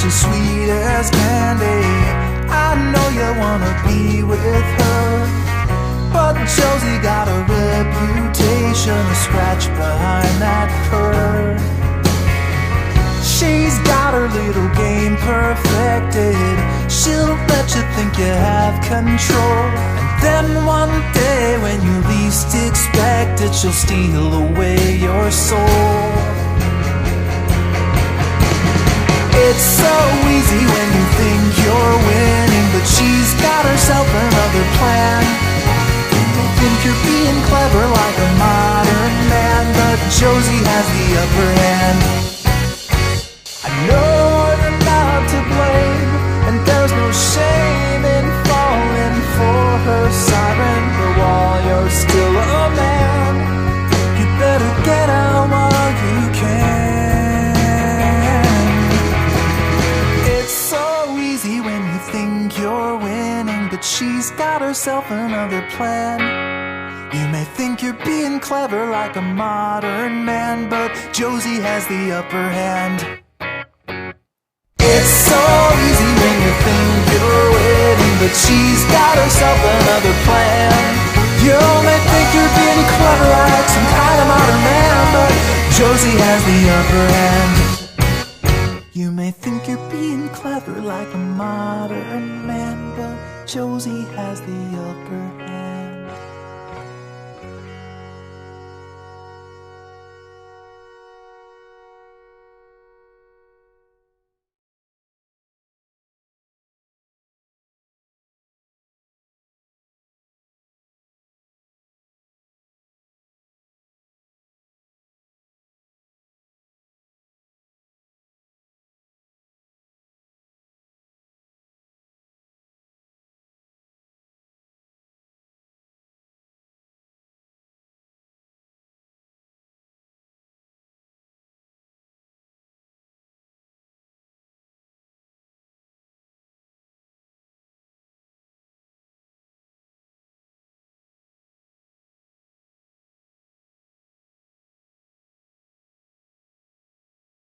she's sweet as candy. I know you wanna be with her, but Josie got a reputation to scratch behind that purr. She's got her little game perfected. She'll let you think you have control, and then one day when you least expect it, she'll steal away your soul. It's so easy when you think you're winning, but she's got herself another plan. You think you're being clever like a modern man, but Josie has the upper hand. I know you're not to blame, and there's no shame in falling for her siren. But while you're still a man, you better get out while you can. It's so easy when you think you're winning, but she's got herself another plan. You may think you're being clever like a modern man, but Josie has the upper hand. It's so easy when you think you're winning, but she's got herself another plan. You may think you're being clever like some kind of modern man, but Josie has the upper hand. You may think you're being clever like a modern man, but Josie has the upper hand.